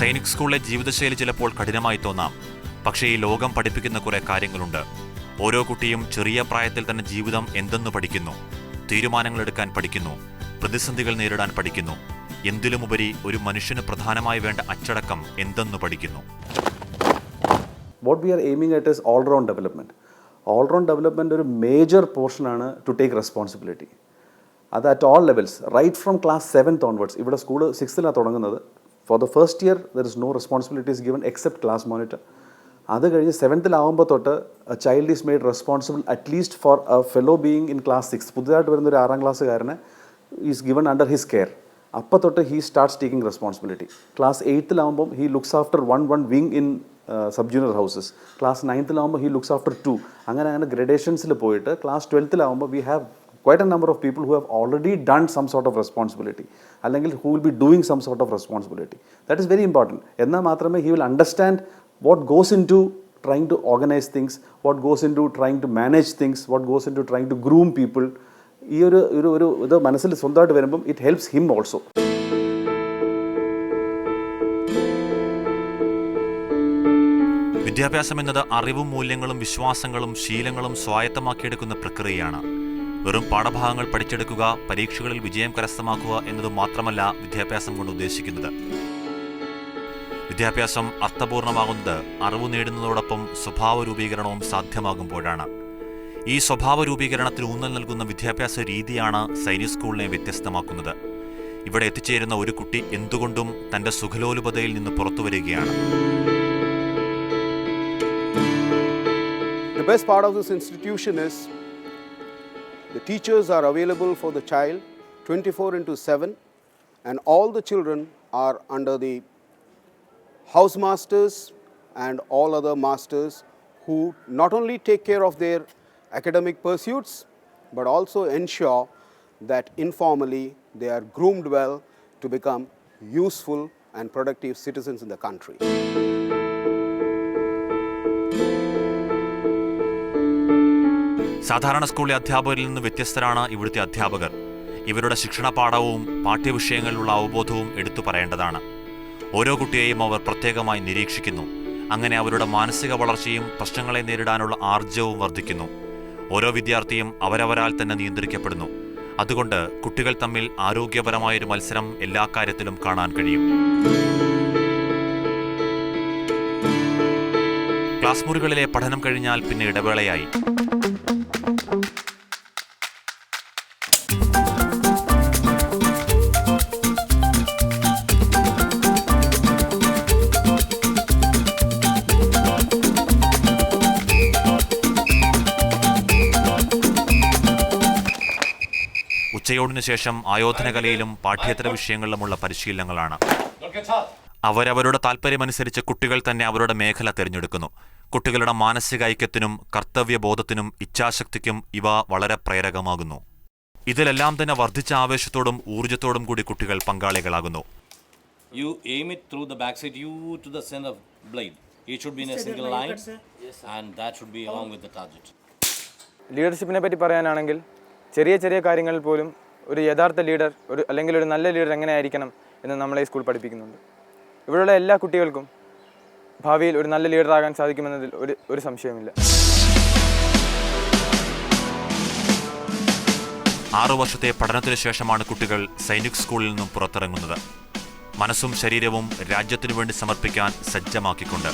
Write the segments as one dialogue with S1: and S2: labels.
S1: സൈനിക് സ്കൂളിലെ ജീവിതശൈലി ചിലപ്പോൾ കഠിനമായി തോന്നാം. പക്ഷേ ഈ ലോകം പഠിപ്പിക്കുന്ന കുറെ കാര്യങ്ങളുണ്ട്. ഓരോ കുട്ടിയും ചെറിയ പ്രായത്തിൽ തന്നെ ജീവിതം എന്തെന്ന് പഠിക്കുന്നു, തീരുമാനങ്ങൾ എടുക്കാൻ പഠിക്കുന്നു, പ്രതിസന്ധികൾ നേരിടാൻ പഠിക്കുന്നു. എന്തിലുമുപരി ഒരു മനുഷ്യന് പ്രധാനമായി വേണ്ട അച്ചടക്കം എന്തെന്ന് പഠിക്കുന്നു.
S2: What we are aiming at is all-round development. All-round development ഒരു മേജർ പോർഷനാണ് ടു ടേക്ക് റെസ്പോൺസിബിലിറ്റി. അത് at all levels, right from class 7th onwards. ഇവിടെ സ്കൂൾ 6th തുടങ്ങുന്നത്. For the first year there is no responsibilities given except class monitor. അത് കഴിഞ്ഞ് 7th തൊട്ട് a child is made responsible at least for a fellow being in class 6. പുതുതായിട്ട് വരുന്ന ഒരു 6ാം ക്ലാസ്സുകാരനെ is given under his care. അപ്പോൾ തൊട്ട് he starts taking responsibility. Class 8th he looks after one wing in sub junior houses. Class 9th he looks after 2. അങ്ങനെ ഗ്രഡേഷൻസിൽ പോയിട്ട് class 12th we have quite a number of people who have already done some sort of responsibility, അല്ലെങ്കിൽ who will be doing some sort of responsibility. That is very important. എന്നാൽ മാത്രമേ he will understand what goes into trying to organize things, what goes into trying to manage things, what goes into trying to groom people. ഈ ഒരു ഇത് മനസ്സിൽ സ്വന്തമായിട്ട് വരുമ്പം it helps him also.
S1: വിദ്യാഭ്യാസം എന്നത് അറിവും മൂല്യങ്ങളും വിശ്വാസങ്ങളും ശീലങ്ങളും സ്വായത്തമാക്കിയെടുക്കുന്ന പ്രക്രിയയാണ്. വെറും പാഠഭാഗങ്ങൾ പഠിച്ചെടുക്കുക, പരീക്ഷകളിൽ വിജയം കരസ്ഥമാക്കുക എന്നത് മാത്രമല്ല വിദ്യാഭ്യാസം കൊണ്ട് ഉദ്ദേശിക്കുന്നത്. വിദ്യാഭ്യാസം അർത്ഥപൂർണമാകുന്നത് അറിവ് നേടുന്നതോടൊപ്പം സ്വഭാവ രൂപീകരണവും സാധ്യമാകുമ്പോഴാണ്. ഈ സ്വഭാവ രൂപീകരണത്തിന് ഊന്നൽ നൽകുന്ന വിദ്യാഭ്യാസ രീതിയാണ് സൈനിക് സ്കൂളിനെ വ്യത്യസ്തമാക്കുന്നത്. ഇവിടെ എത്തിച്ചേരുന്ന ഒരു കുട്ടി എന്തുകൊണ്ടും തന്റെ സുഖലോലുപതയിൽ നിന്ന് പുറത്തു വരികയാണ്.
S3: The best part of this institution is the teachers are available for the child 24/7, and all the children are under the house masters and all other masters who not only take care of their academic pursuits but also ensure that informally they are groomed well to become useful and productive citizens in the country.
S1: സാധാരണ സ്കൂളിലെ അധ്യാപകരിൽ നിന്ന് വ്യത്യസ്തരാണ് ഇവിടുത്തെ അധ്യാപകർ. ഇവരുടെ ശിക്ഷണ പാഠവും പാഠ്യവിഷയങ്ങളിലുള്ള അവബോധവും എടുത്തു പറയേണ്ടതാണ്. ഓരോ കുട്ടിയെയും അവർ പ്രത്യേകമായി നിരീക്ഷിക്കുന്നു. അങ്ങനെ അവരുടെ മാനസിക വളർച്ചയും പ്രശ്നങ്ങളെ നേരിടാനുള്ള ആർജവവും വർദ്ധിക്കുന്നു. ഓരോ വിദ്യാർത്ഥിയും അവരവരാൽ തന്നെ നിയന്ത്രിക്കപ്പെടുന്നു. അതുകൊണ്ട് കുട്ടികൾ തമ്മിൽ ആരോഗ്യപരമായൊരു മത്സരം എല്ലാ കാര്യത്തിലും കാണാൻ കഴിയും. ക്ലാസ് മുറികളിലെ പഠനം കഴിഞ്ഞാൽ പിന്നെ ഇടവേളയായി. ഉച്ചയോടിനു ശേഷം ആയോധനകലയിലും പാഠ്യേതര വിഷയങ്ങളിലുമുള്ള പരിശീലനങ്ങളാണ്. അവരവരുടെ താൽപ്പര്യമനുസരിച്ച് കുട്ടികൾ തന്നെ അവരുടെ മേഖല തിരഞ്ഞെടുക്കുന്നു. കുട്ടികളുടെ മാനസിക ഐക്യത്തിനും കർത്തവ്യബോധത്തിനും ഇച്ഛാശക്തിക്കും ഇവ വളരെ പ്രേരകമാകുന്നു. ഇതിലെല്ലാം തന്നെ വർദ്ധിച്ച ആവേശത്തോടും ഊർജ്ജത്തോടും കൂടി കുട്ടികൾ പങ്കാളികളാകുന്നു.
S4: You aim it through the backside, you to the center blade. It should be in a single line, and that should be along with the target.
S5: ലീഡർഷിപ്പിനെ പറ്റി പറയാനാണെങ്കിൽ ചെറിയ ചെറിയ കാര്യങ്ങളിൽ പോലും ഒരു യഥാർത്ഥ ലീഡർ അല്ലെങ്കിൽ ഒരു നല്ല ലീഡർ എങ്ങനെയായിരിക്കണം എന്ന് നമ്മളെ ഈ സ്കൂൾ പഠിപ്പിക്കുന്നുണ്ട്. ഇവിടെയുള്ള എല്ലാ കുട്ടികൾക്കും ഭാവിയിൽ ഒരു നല്ല ലീഡറാകാൻ സാധിക്കുമെന്നതിൽ ഒരു സംശയമില്ല.
S1: 6 വർഷത്തെ പഠനത്തിനു ശേഷമാണ് കുട്ടികൾ സൈനിക് സ്കൂളിൽ നിന്നും പുറത്തിറങ്ങുന്നത്. മനസ്സും ശരീരവും രാജ്യത്തിനു വേണ്ടി സമർപ്പിക്കാൻ സജ്ജമാക്കിക്കൊണ്ട്.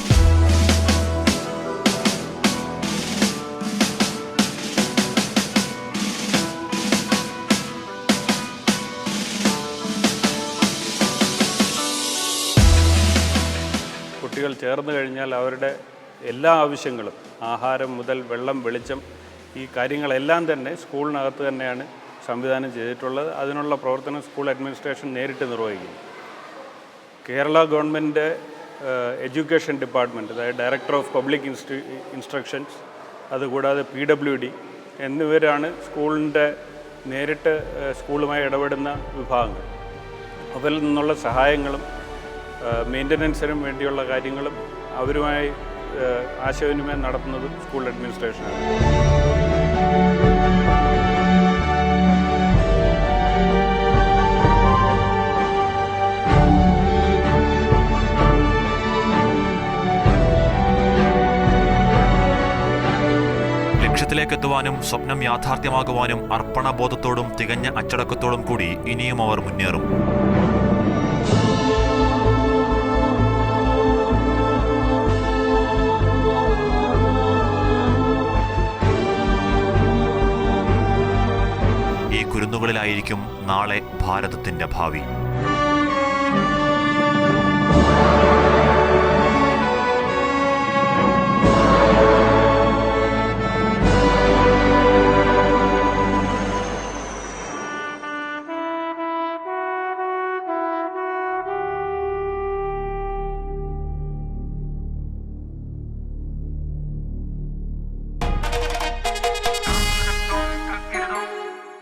S6: കുട്ടികൾ ചേർന്ന് കഴിഞ്ഞാൽ അവരുടെ എല്ലാ ആവശ്യങ്ങളും, ആഹാരം മുതൽ വെള്ളം, വെളിച്ചം, ഈ കാര്യങ്ങളെല്ലാം തന്നെ സ്കൂളിനകത്ത് തന്നെയാണ് സംവിധാനം ചെയ്തിട്ടുള്ളത്. അതിനുള്ള പ്രവർത്തനം സ്കൂൾ അഡ്മിനിസ്ട്രേഷൻ നേരിട്ട് നിർവഹിക്കുന്നു. കേരള ഗവൺമെൻറ് എഡ്യൂക്കേഷൻ ഡിപ്പാർട്ട്മെൻറ്റ്, അതായത് ഡയറക്ടർ ഓഫ് പബ്ലിക് ഇൻസ്ട്രക്ഷൻസ്, അതുകൂടാതെ PWD എന്നിവരാണ് സ്കൂളിൻ്റെ നേരിട്ട് സ്കൂളുമായി ഇടപെടുന്ന വിഭാഗങ്ങൾ. അവരിൽ നിന്നുള്ള സഹായങ്ങളും മെയിൻ്റനൻസിനും വേണ്ടിയുള്ള കാര്യങ്ങളും അവരുമായി ആശയവിനിമയം നടത്തുന്നതും സ്കൂൾ അഡ്മിനിസ്ട്രേഷനാണ്.
S1: ലക്ഷ്യത്തിലേക്കെത്തുവാനും സ്വപ്നം യാഥാർത്ഥ്യമാകുവാനും അർപ്പണബോധത്തോടും തികഞ്ഞ അച്ചടക്കത്തോടും കൂടി ഇനിയും അവർ മുന്നേറും. ഈ കുരുന്നുകളിലായിരിക്കും നാളെ ഭാരതത്തിന്റെ ഭാവി.